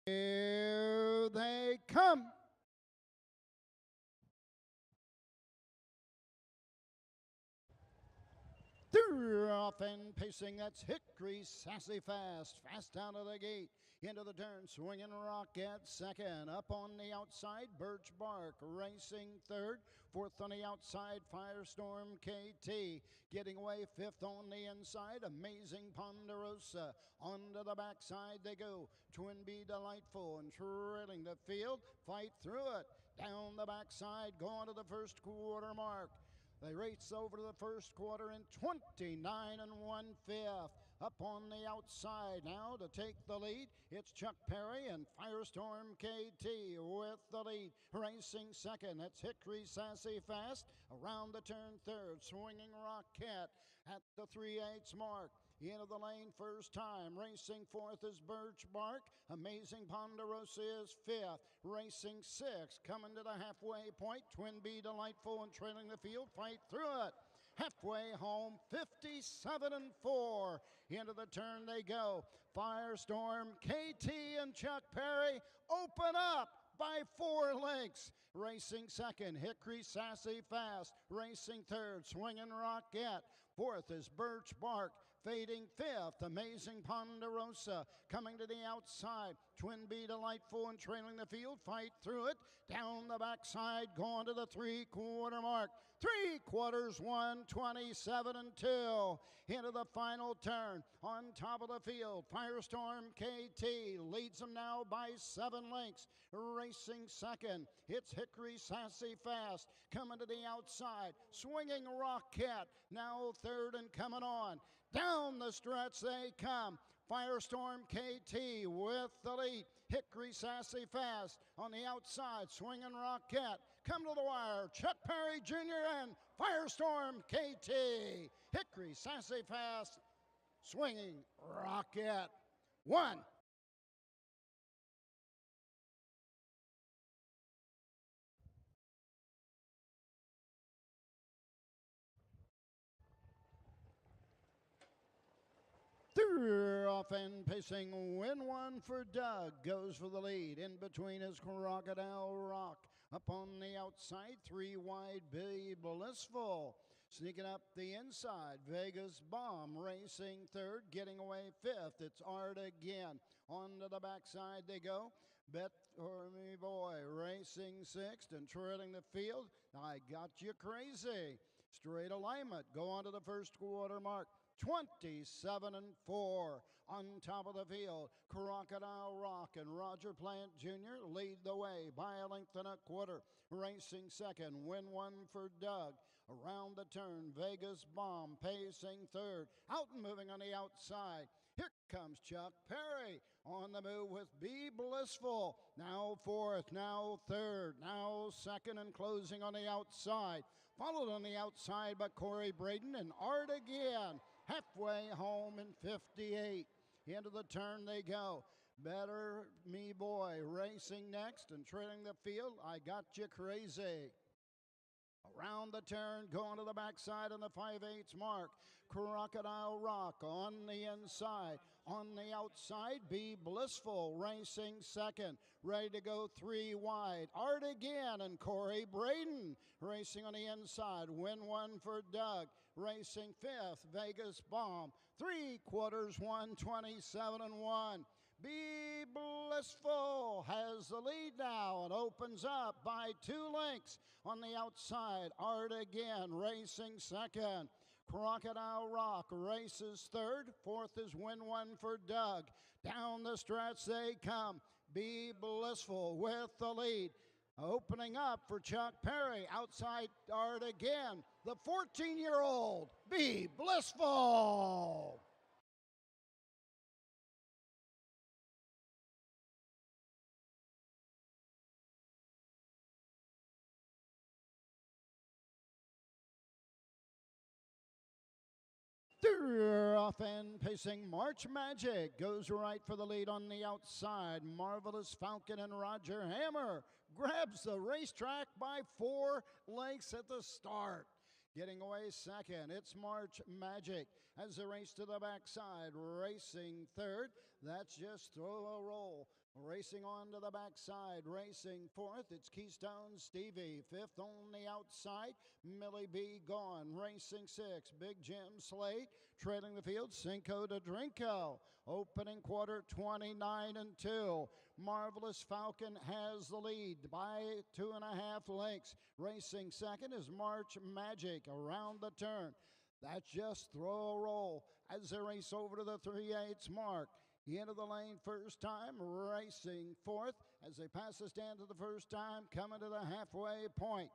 Here they come. They're off and pacing, that's Hickory SASSYFAST. Fast out of the gate, into the turn, swinging ROCKETT second. Up on the outside, Birch Bark racing third. Fourth on the outside, Firestorm KT. Getting away fifth on the inside, Amazing Ponderosa. Onto the backside they go, Twin Bee Delightful, and trailing the field, Fight Through It. Down the backside, going to the first quarter mark. They race over to the first quarter in 29 1/5. Up on the outside now to take the lead, it's Chuck Perry and Firestorm KT with the lead. Racing second, it's Hickory SASSYFAST. Around the turn third, swinging ROCKETT at the 3/8 mark. Into the lane first time. Racing fourth is Birch Bark. Amazing Ponderosa is fifth. Racing sixth. Coming to the halfway point. Twin Bee Delightful and trailing the field. Fight Through It. Halfway home, 57 4. Into the turn they go. Firestorm, KT and Chuck Perry open up by 4 lengths. Racing second, Hickory SASSYFAST. Racing third, swinging ROCKETT. Fourth is Birch Bark. Fading fifth, Amazing Ponderosa. Coming to the outside, Twin Bee Delightful and trailing the field. Fight Through It. Down the backside, going to the 3/4 mark. 3/4, 1:27 2. Into the final turn. On top of the field, Firestorm KT leads them now by 7 lengths. Racing second, it's Hickory SASSYFAST. Coming to the outside, swinging ROCKETT. Now third and coming on. Down the stretch they come. Firestorm KT with the lead. Hickory SASSYFAST on the outside, swinging ROCKETT. Come to the wire, Chuck Perry Jr. and Firestorm KT. Hickory SASSYFAST, swinging ROCKETT. 1. They're off and pacing, win one for Doug, goes for the lead. In between is Crocodile Rock. Up on the outside, 3 wide, Be Blissful. Sneaking up the inside, Vegas Bomb racing third, getting away fifth. It's Art again. On to the backside they go. Bet for Me Boy racing sixth and trailing the field. I Got You Crazy. Straight alignment, go on to the first quarter mark. 27 4. On top of the field, Crocodile Rock and Roger Plant Jr. lead the way by a length and a quarter. Racing second, win one for Doug. Around the turn, Vegas Bomb pacing third. Out and moving on the outside. Here comes Chuck Perry on the move with Be Blissful. Now fourth, now third, now second, and closing on the outside. Followed on the outside by Corey Braden and Art again. Halfway home in 58. Into the turn they go. Better Me Boy racing next and trailing the field. I Got You Crazy. Around the turn, going to the backside on the 5/8 mark. Crocodile Rock on the inside. On the outside, Be Blissful racing second. Ready to go 3 wide. Art again and Corey Braden racing on the inside. Win one for Doug. Racing fifth, Vegas Bomb. 3/4, 1:27 1. Be Blissful has the lead now and opens up by 2 lengths. On the outside, Art again racing second. Crocodile Rock races third. Fourth is Win One for Doug. Down the stretch they come. Be Blissful with the lead. Opening up for Chuck Perry. Outside Art again. The 14-year-old Be Blissful. They're off and pacing. March Magic goes right for the lead on the outside. Marvelous Falcon and Roger Hammer grabs the racetrack by 4 lengths at the start. Getting away second, it's March Magic as they race to the backside. Racing third, that's Just Throw a Roll. Racing on to the backside, racing fourth, it's Keystone Stevie. Fifth on the outside, Millie B. Gone. Racing six, Big Jim Slade. Trailing the field, Cinco de Drinko. Opening quarter, 29-2. Marvelous Falcon has the lead by 2.5 lengths. Racing second is March Magic around the turn. That's just throw a roll as they race over to the 3/8 mark. Into the lane first time, racing fourth as they pass the stand to the first time, coming to the halfway point.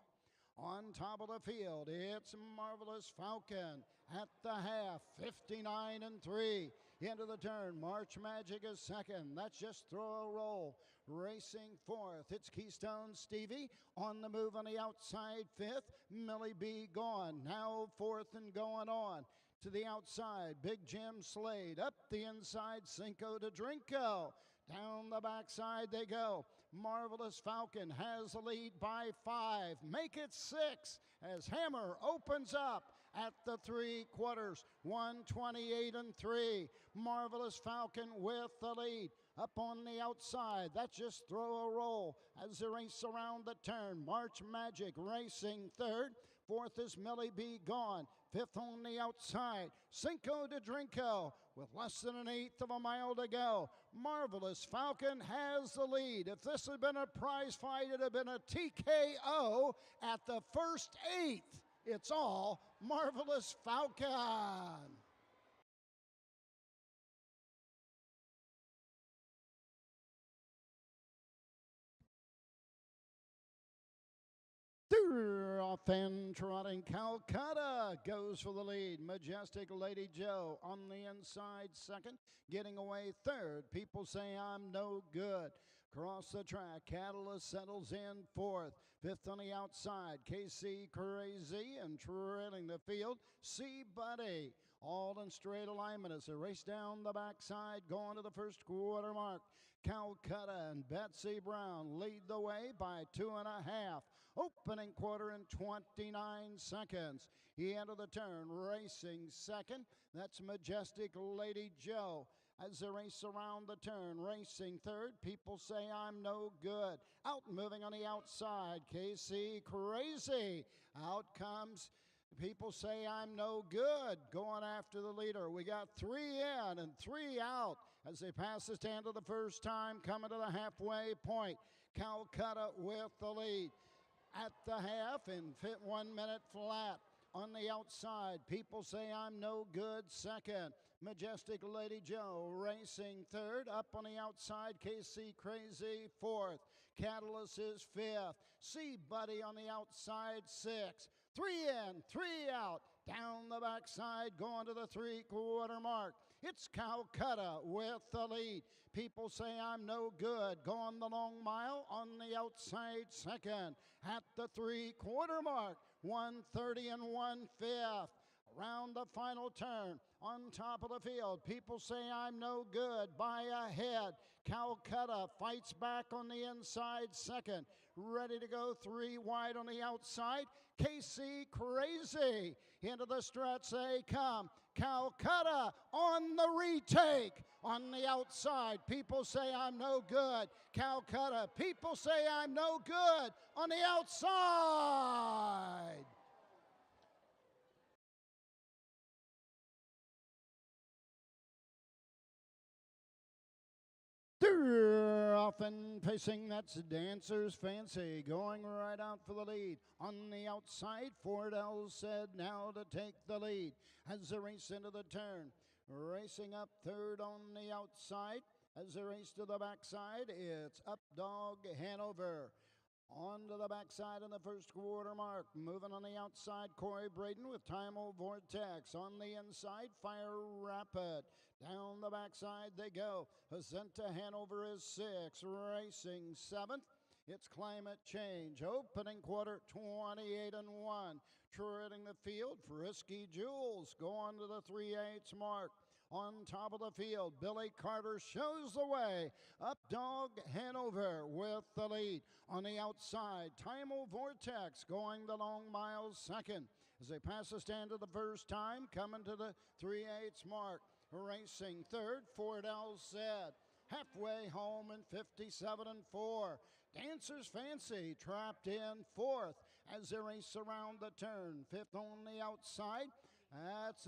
On top of the field, it's Marvelous Falcon at the half, 59-3. Into the turn, March Magic is second. That's just throw a roll. Racing fourth, it's Keystone Stevie. On the move on the outside, fifth, Millie B. Gone. Now fourth and going on. To the outside, Big Jim Slade. Up the inside, Cinco de Drinko. Down the backside they go. Marvelous Falcon has the lead by 5. Make it 6 as Hammer opens up at the 3/4. 128-3. Marvelous Falcon with the lead. Up on the outside, that's just throw a roll as they race around the turn. March Magic racing third. Fourth is Millie B. Gone. Fifth on the outside, Cinco de Drinko with less than 1/8 of a mile to go. Marvelous Falcon has the lead. If this had been a prize fight, it would have been a TKO at the first 1/8. It's all Marvelous Falcon. Off and trotting, Calcutta goes for the lead. Majestic Lady Joe on the inside second, getting away third. People say I'm no good. Cross the track, Catalyst settles in fourth. Fifth on the outside, KC Crazy, and trailing the field, C Buddy. All in straight alignment as they race down the backside, going to the first quarter mark. Calcutta and Betsy Brown lead the way by 2.5. Opening quarter in 29 seconds. He entered the turn, racing second. That's Majestic Lady Joe. As they race around the turn, racing third. People say I'm no good. Out moving on the outside, KC Crazy. Out comes People Say I'm No Good going after the leader. We got 3 in and 3 out as they pass the stand for the first time, coming to the halfway point. Calcutta with the lead. At the half in 1 minute flat. On the outside, People Say I'm No Good second. Majestic Lady Joe racing third. Up on the outside, KC Crazy fourth. Catalyst is fifth. C Buddy on the outside, 6. 3 in, 3 out. Down the backside, going to the 3/4 mark. It's Calcutta with the lead. People Say I'm No Good going the long mile on the outside second. At the 3/4 mark, 1:30 1/5. Around the final turn, on top of the field, People Say I'm No Good by a head. Calcutta fights back on the inside second. Ready to go 3 wide on the outside. KC Crazy into the stretch they come. Calcutta on the retake. On the outside, People Say I'm No Good. Calcutta, People Say I'm No Good on the outside. Off and pacing, that's Dancer's Fancy, going right out for the lead. On the outside, Fordell said now to take the lead as they race into the turn. Racing up third on the outside. As they race to the backside, it's Up Dog Hanover. On to the backside in the 1/4 mark. Moving on the outside, Corey Braden with Time-O Vortex. On the inside, Fire Rapid. Down the backside they go. Azenta Hanover is 6. Racing 7th. It's Climate Change. Opening quarter, 28-1. Treading the field, Frisky Jules going to the 3/8 mark. On top of the field, Billy Carter shows the way. Up Dog Hanover with the lead. On the outside, Time-O Vortex going the long miles second. As they pass the stand for the first time, coming to the 3/8 mark. Racing third, Fordell said. halfway home in 57 and 4. Dancer's Fancy trapped in fourth as they race around the turn. Fifth on the outside, that's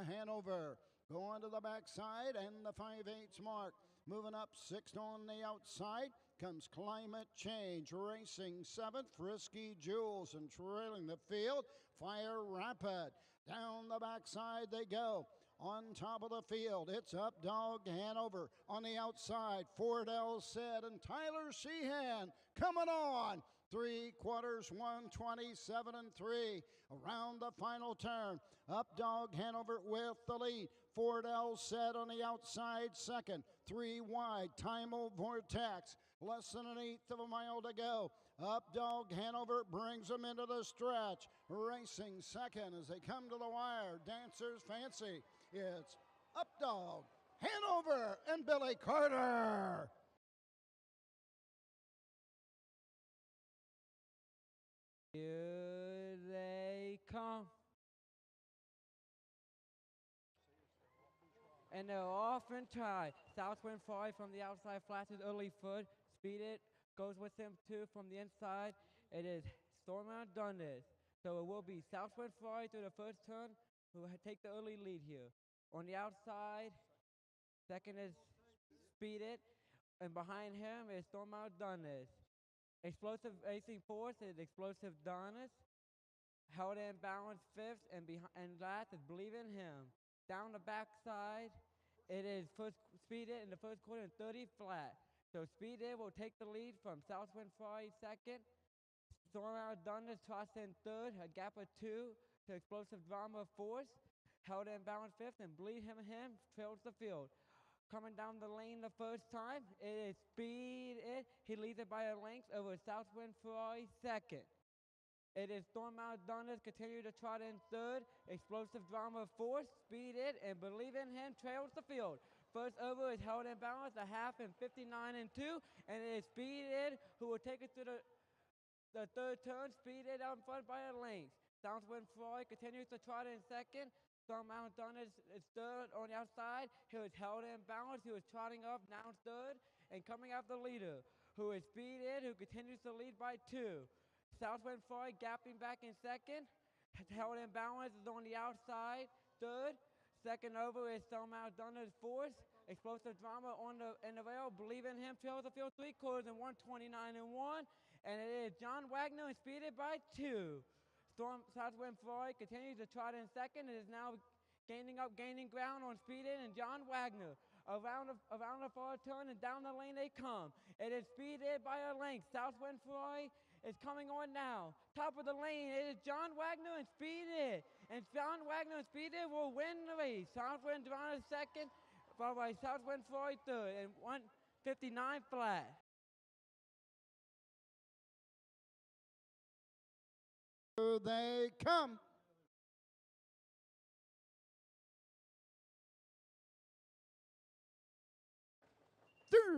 Hanover. Going to the backside and the 5/8 mark. Moving up sixth on the outside comes Climate Change. Racing seventh, Frisky Jules, and trailing the field, Fire Rapid. Down the backside they go. On top of the field, it's Up Dog Hanover. On the outside, Ford L. Said and Tyler Sheehan coming on. 3/4, 127 and 3. Around the final turn, Up Dog Hanover with the lead. Ford L. Said on the outside second. 3 wide, Time-O Vortex. Less than an eighth of a mile to go. Up Dog Hanover brings them into the stretch. Racing second as they come to the wire. Dancer's Fancy. It's Up Dog Hanover and Billy Carter. Here they come. And they're off and tied. Southwind Fly from the outside flashes early foot. Speed It goes with him too from the inside. It is Stormount done this. So it will be Southwind Fly through the first turn who will take the early lead here. On the outside, second is Speed It. And behind him is Stormount done this. Explosive Racing fourth is Explosive Donis. Held in balance fifth, and last is Believe in Him. Down the backside, it is Speed It in the first quarter and 30 flat. So Speed It will take the lead from Southwind Fly second. Stormount Donis trots in third, a gap of 2 to Explosive Drama fourth. Held in balance fifth, and Believe in Him trails the field. Coming down the lane the first time, it is Speed It. He leads it by a length over Southwind Fly second. It is Stormount Donis continue to trot in third. Explosive Drama fourth. Speed It and Believe in Him trails the field. First over is held in balance, a half in 59 and 2. And it is Speed It who will take it to the third turn. Speed It out in front by a length. Southwind Fly continues to trot in second. Stormount Donis is third on the outside. He was held in balance. He was trotting up, now third. And coming out the leader, who is Speed It, who continues to lead by 2. Southwind Fly gapping back in second. Held in balance is on the outside, third. Second over is Stormount Donis fourth. Explosive Drama in the rail. Believe in Him trails the field 3/4 and 129 and 1. And it is John Wagner and Speed It by 2. Southwind Fly continues to trot in second. It is now gaining ground on Speed It and John Wagner. Around the far turn and down the lane they come. It is Speed It by a length. Southwind Fly is coming on now. Top of the lane, it is John Wagner and Speed It. And John Wagner and Speed It will win the race. Southwind Drama second, followed by Southwind Fly third, and 159 flat. Here they come.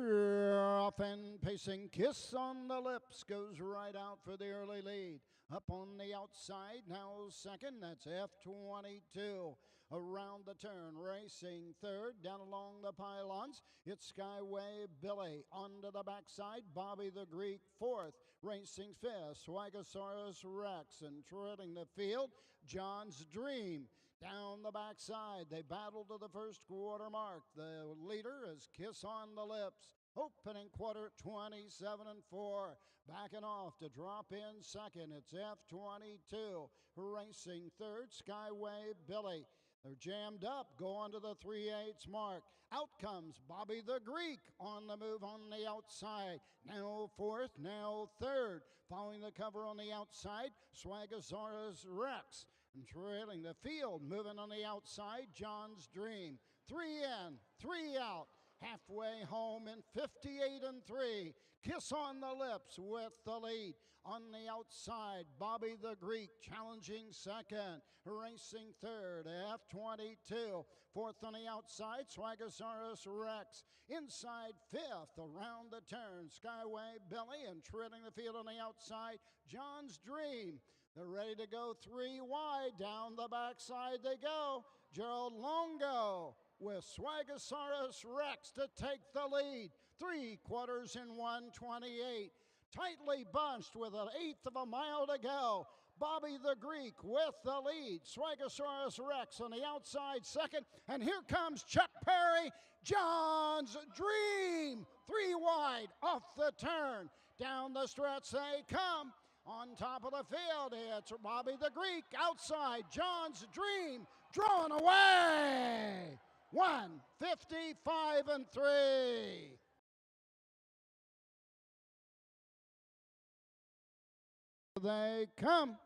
Off and pacing, Kiss on the Lips goes right out for the early lead. Up on the outside, now second, that's F22. Around the turn, racing third, down along the pylons, it's Skyway Billy. Onto the backside, Bobby the Greek fourth. Racing fifth, Swagosaurus Rex. And treading the field, John's Dream. Down the backside, they battle to the first quarter mark. The leader is Kiss on the Lips. Opening quarter, 27 and 4. Backing off to drop in second, it's F22. Racing third, Skyway Billy. They're jammed up, going to the 3/8 mark. Out comes Bobby the Greek on the move on the outside. Now fourth, now third. Following the cover on the outside, Swagosaurus Rex. And trailing the field, moving on the outside, John's Dream. 3 in, 3 out. Halfway home in 58 and 3. Kiss on the Lips with the lead. On the outside, Bobby the Greek challenging second. Racing third, F22. Fourth on the outside, Swagosaurus Rex. Inside fifth, around the turn, Skyway Billy. And treading the field on the outside, John's Dream. They're ready to go 3 wide. Down the backside they go. Gerald Longo with Swagosaurus Rex to take the lead. 3/4 in 1:28. Tightly bunched with an eighth of a mile to go. Bobby the Greek with the lead. Swagosaurus Rex on the outside second. And here comes Chuck Perry, John's Dream. 3 wide off the turn. Down the stretch they come. On top of the field, it's Bobby the Greek. Outside, John's Dream drawn away. 1:55 and 3. They come.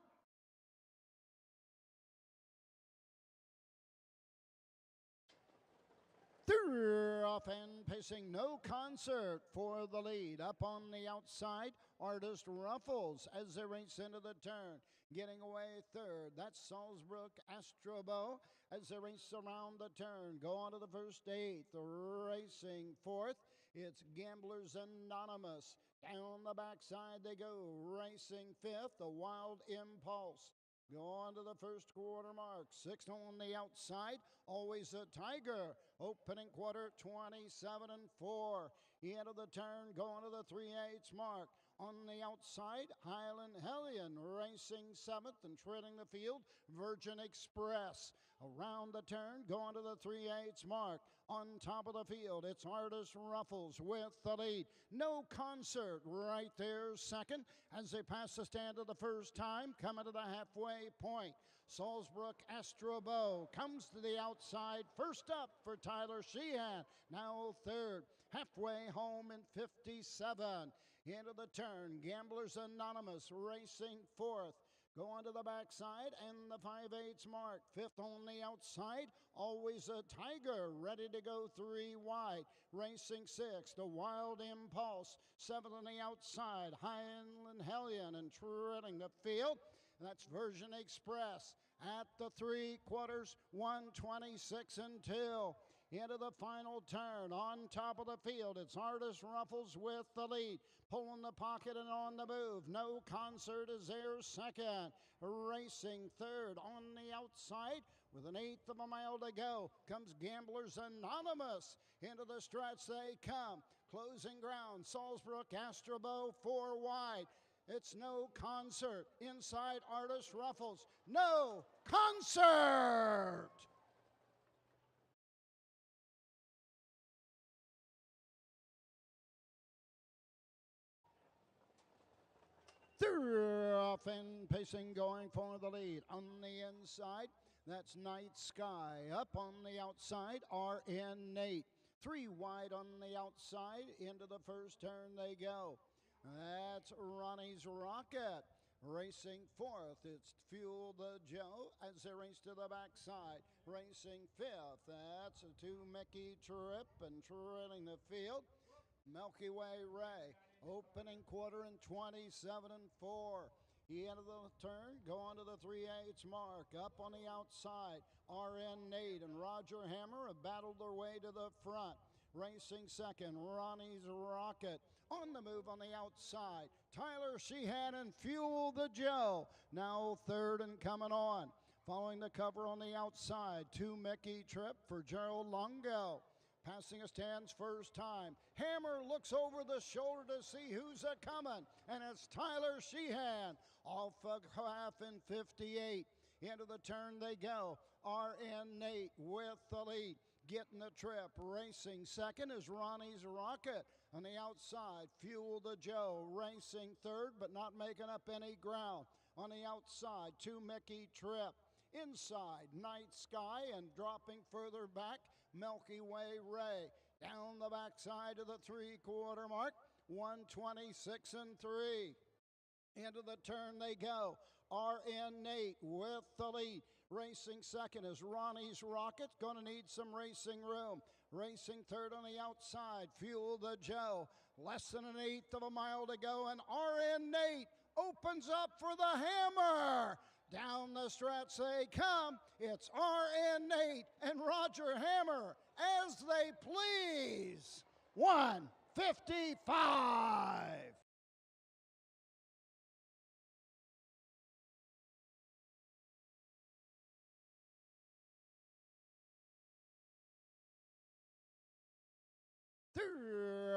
They're off and pacing, No Concert for the lead. Up on the outside, Artist Ruffles as they race into the turn. Getting away third, that's Salzbrook Astrobo as they race around the turn. Go on to the first eighth, racing fourth. It's Gamblers Anonymous. Down the backside they go, racing fifth, the Wild Impulse. Go on to the first quarter mark. Sixth on the outside, Always a Tiger. Opening quarter, 27 and 4. Into the turn, going to the 3/8 mark. On the outside, Highland Hellion racing seventh and treading the field, Virgin Express. Around the turn, going to the 3/8 mark. On top of the field, it's Artist Ruffles with the lead. No Concert right there second as they pass the stand of the first time, coming to the halfway point. Salzbrook Astrobo comes to the outside. First up for Tyler Sheehan, now third. Halfway home in 57. Into the turn, Gamblers Anonymous racing fourth. Going to the backside and the 5/8 mark. Fifth on the outside, Always a Tiger, ready to go 3 wide. Racing sixth, the Wild Impulse. Seventh on the outside, Highland Hellion, and treading the field, that's Virgin Express. At the 3/4, 1:26 and 2. Into the final turn, on top of the field, it's Artist Ruffles with the lead. Pulling the pocket and on the move. No Concert is there second. Racing third on the outside with an eighth of a mile to go. Comes Gamblers Anonymous. Into the stretch they come. Closing ground, Salzbrook Astrobo 4 wide. It's No Concert. Inside, Artist Ruffles. No Concert! They're off and pacing, going for the lead. On the inside, that's Night Sky. Up on the outside, RN Nate. 3 wide on the outside. Into the first turn they go. That's Ronnie's Rockett. Racing fourth, it's Fuel the Joe as they race to the backside. Racing fifth, that's a 2 Mickey Trip and treading the field, Milky Way Ray. Opening quarter in 27 and 4. Into the turn, going to the 3/8 mark. Up on the outside, RN Nate and Roger Hammer have battled their way to the front. Racing second, Ronnie's Rockett. On the move on the outside, Tyler Sheehan and Fuel the Joe. Now third and coming on. Following the cover on the outside, 2 Mickey Trip for Gerald Longo. Passing a stands first time. Hammer looks over the shoulder to see who's a-coming, and it's Tyler Sheehan. Off a half in 58. Into the turn they go. RN Nate with the lead. Getting the trip. Racing second is Ronnie's Rockett. On the outside, Fuel the Joe. Racing third, but not making up any ground. On the outside, 2 Mickey Trip. Inside, Night Sky, and dropping further back, Milky Way Ray. Down the backside of the 3/4 mark, 1:26 and 3. Into the turn they go. RN Nate with the lead. Racing second is Ronnie's Rockett. Going to need some racing room. Racing third on the outside, Fuel the Joe. Less than an eighth of a mile to go, and RN Nate opens up for the Hammer. Down the stretch they come. It's RN Nate and Roger Hammer as they please. 1:55.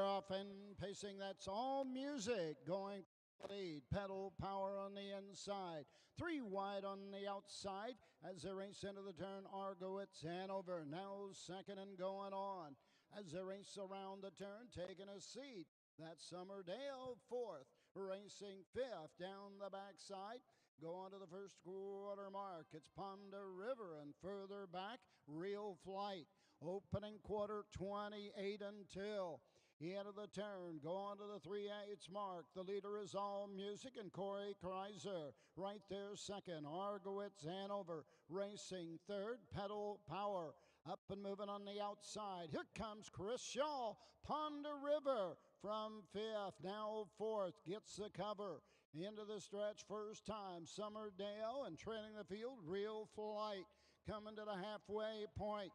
Off and pacing, that's all music. Going lead, pedal power on the inside. 3 wide on the outside as they race into the turn. Argo, it's Hanover, now second and going on. As they race around the turn, taking a seat. That's Summerdale, fourth. Racing fifth down the backside. Go on to the first quarter mark. It's Ponder River, and further back, Real Flight. Opening quarter, 28 until. Into the turn, go on to the 3/8 mark. The leader is All Music and Corey Kreiser. Right there, second. Argowitz Hanover racing third. Pedal Power up and moving on the outside. Here comes Chris Shaw. Ponder River from fifth, now fourth, gets the cover. Into the stretch first time. Summerdale and trailing the field. Real Flight coming to the halfway point.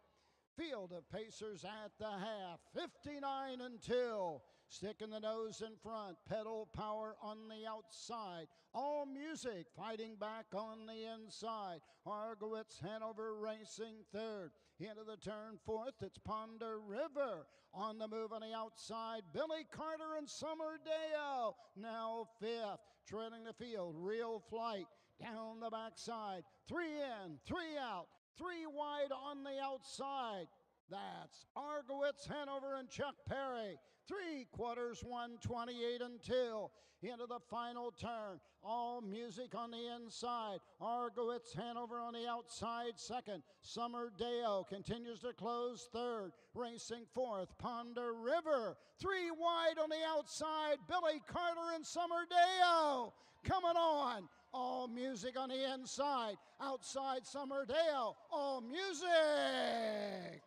Field of Pacers at the half, 59 until. Sticking the nose in front, pedal power on the outside. All Music fighting back on the inside. Argowitz Hanover racing third. Into the turn fourth, it's Ponder River. On the move on the outside, Billy Carter and Summerdale now fifth. Trailing the field, Real Flight down the backside. 3 in, 3 out. 3 wide on the outside. That's Argowitz, Hanover, and Chuck Perry. 3 quarters, 128 until. Into the final turn. All Music on the inside. Argowitz, Hanover on the outside, second. Summerdale continues to close third. Racing fourth, Ponder River. 3 wide on the outside. Billy Carter and Summerdale coming on. All Music on the inside. Outside Summerdale. All Music.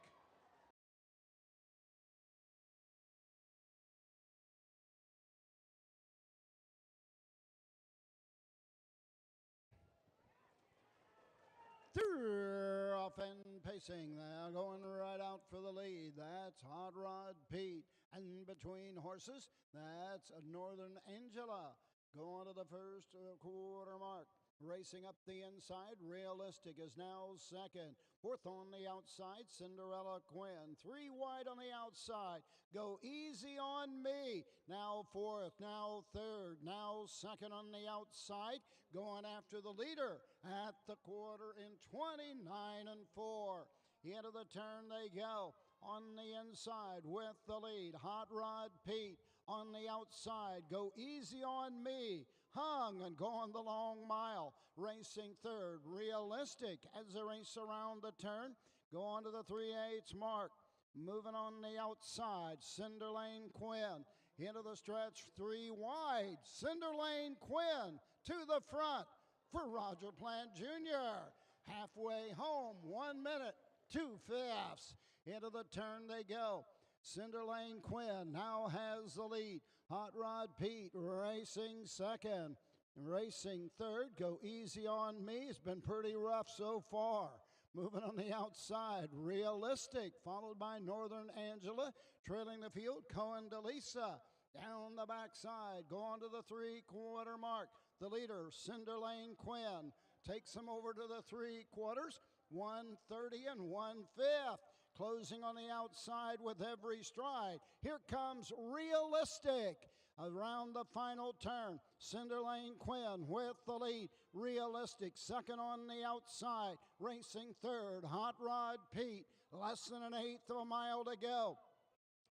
Off and pacing, now going right out for the lead. That's Hot Rod Pete. And between horses, that's Northern Angela. Going to the first quarter mark. Racing up the inside, Realistic is now second. Fourth on the outside, Cinderella Quinn. 3 wide on the outside. Go Easy on Me. Now fourth, now third, now second on the outside. Going after the leader at the quarter in 29 and 4. Into the turn they go. On the inside with the lead, Hot Rod Pete. On the outside, Go Easy on Me. Hung and going the long mile. Racing third, Realistic as they race around the turn. Go on to the 3/8 mark. Moving on the outside, Cinderlane Quinn. Into the stretch, 3 wide. Cinderlane Quinn to the front for Roger Plant Jr. Halfway home, 1 minute, 2/5. Into the turn they go. Cinderlane Quinn now has the lead. Hot Rod Pete racing second. Racing third, Go Easy on Me. It's been pretty rough so far. Moving on the outside, Realistic, followed by Northern Angela. Trailing the field, Cohen DeLisa. Down the backside, go on to the 3/4 mark. The leader, Cinderlane Quinn, takes him over to the 3/4, 1:30 and 1/5. Closing on the outside with every stride. Here comes Realistic. Around the final turn, Cinderlane Quinn with the lead. Realistic second on the outside. Racing third, Hot Rod Pete. Less than an eighth of a mile to go.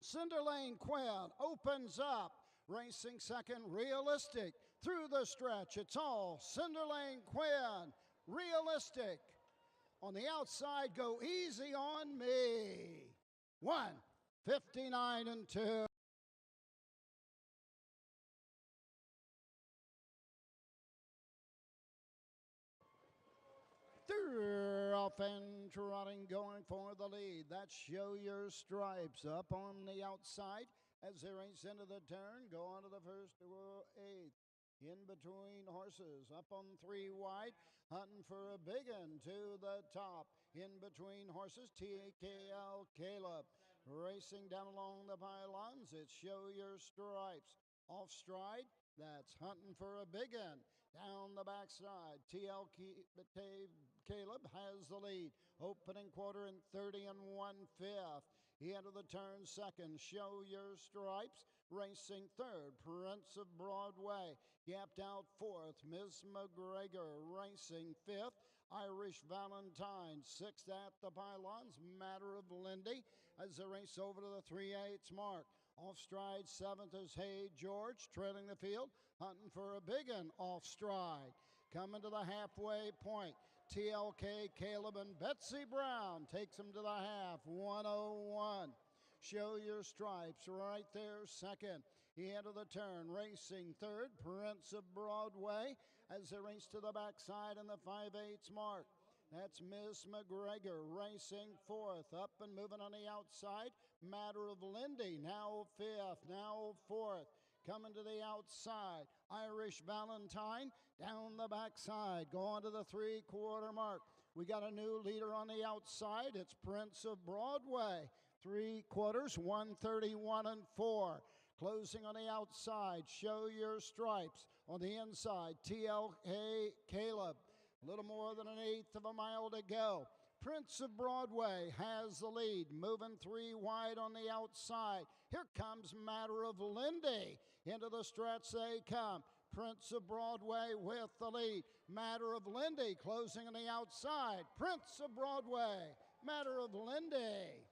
Cinderlane Quinn opens up. Racing second, Realistic. Through the stretch, it's all Cinderlane Quinn. Realistic. On the outside, Go Easy on Me. 1:59 and 2. Off and trotting, going for the lead. That's Show Your Stripes up on the outside as they race into the turn. Go on to the first 8. In between horses, up on 3 wide, hunting for a big one to the top. In between horses, TKL Caleb. Racing down along the pylons, it's Show Your Stripes. Off stride, that's hunting for a big one. Down the backside, Caleb has the lead. Opening quarter in 30 and 1/5. Into the turn second, Show Your Stripes. Racing third, Prince of Broadway. Gapped out fourth, Miss McGregor. Racing fifth, Irish Valentine. Sixth at the pylons, Matter of Lindy. As they race over to the 3/8 mark. Off stride seventh is Hey George, trailing the field, hunting for a big one off stride. Coming to the halfway point, TLK Caleb and Betsy Brown takes them to the half, 101. Show Your Stripes right there second. Into the turn, racing third, Prince of Broadway as they race to the backside in the 5/8 mark. That's Miss McGregor racing fourth, up and moving on the outside. Matter of Lindy now fifth, now fourth. Coming to the outside, Irish Valentine down the backside, going to the 3/4 mark. We got a new leader on the outside. It's Prince of Broadway. 3/4, 131-4. Closing on the outside, Show Your Stripes. On the inside, TLK Caleb. A little more than an eighth of a mile to go. Prince of Broadway has the lead, moving 3 wide on the outside. Here comes Matter of Lindy. Into the stretch they come. Prince of Broadway with the lead. Matter of Lindy closing on the outside. Prince of Broadway, Matter of Lindy.